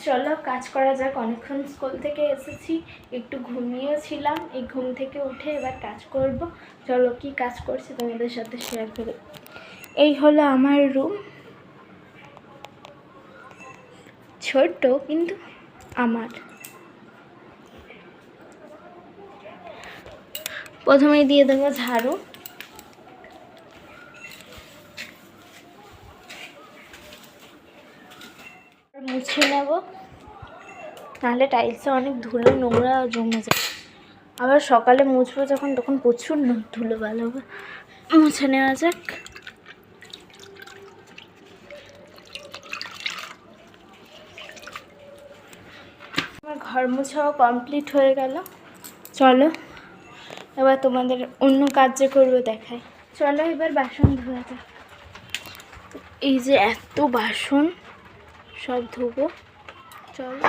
চলো কাজ করা যাক। অনেকক্ষণ স্কুল থেকে এসেছি, একটু ঘুমিয়েছিলাম, এই ঘুম থেকে উঠে এবার কাজ করব। চলো কি কাজ করছি তোমাদের সাথে শেয়ার করি। এই হলো আমার রুম, ছোট্ট কিন্তু আমার। প্রথমেই দিয়ে দেবো ঝাড়ু, মুছে নেব, নাহলে টাইলসে অনেক ধুলো নোংরা জমে যায়। আবার সকালে মুছবো যখন, তখন প্রচুর ধুলো, ভালো মুছে নেওয়া যাক। আমার ঘর মুছাও কমপ্লিট হয়ে গেল। চলো এবার তোমাদের অন্য কাজ যে করবো দেখাই। চলো এবার বাসন ধোয়া যাক। এই যে এত বাসন, সব ধোবো। চলো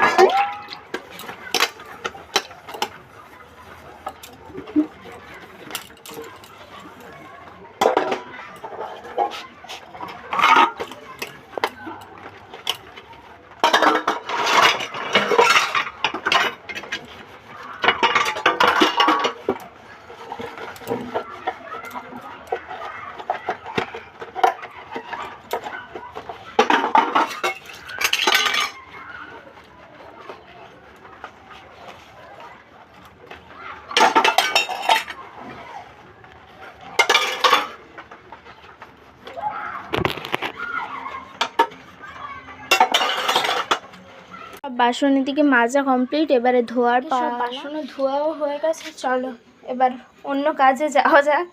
বাসন এদিকে মাজা কমপ্লিট, এবারে ধোয়ার বাসনও ধোয়াও হয়ে গেছে। চলো এবার অন্য কাজে যাওয়া যাক।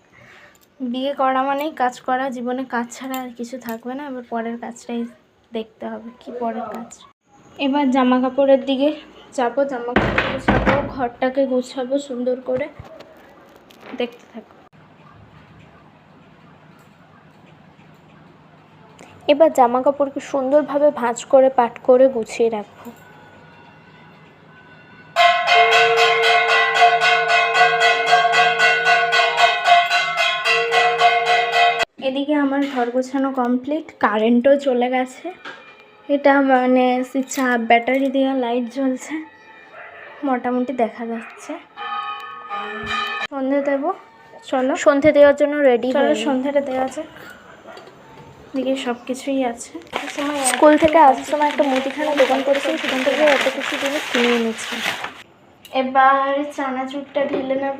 বিয়ে করা মানেই কাজ করা, জীবনে কাজ ছাড়া আর কিছু থাকবে না। এবার পরের কাজটাই দেখতে হবে, কি পরের কাজ। এবার জামা কাপড়ের দিকে যাবো, জামা কাপড় গুছাবো, ঘরটাকে গুছাবো সুন্দর করে, দেখতে থাকো। এবার জামা কাপড়কে সুন্দরভাবে ভাঁজ করে পাট করে গুছিয়ে রাখবো। এদিকে আমার ঘর গোছানো কমপ্লিট, কারেন্টও চলে গেছে। এটা মানে ব্যাটারি দিয়ে লাইট জ্বলছে, মোটামুটি দেখা যাচ্ছে। সন্ধে দেবো, চলো সন্ধে দেওয়ার জন্য রেডি। চলো সন্ধ্যাটা দেওয়া যাক। এদিকে সব কিছুই আছে। স্কুল থেকে আসার সময় একটা মুদিখানা দোকান করেছি, সেখান থেকে এত কিছু জিনিস কিনে এনেছি। এবার চানাচুরটা ঢেলে নেব।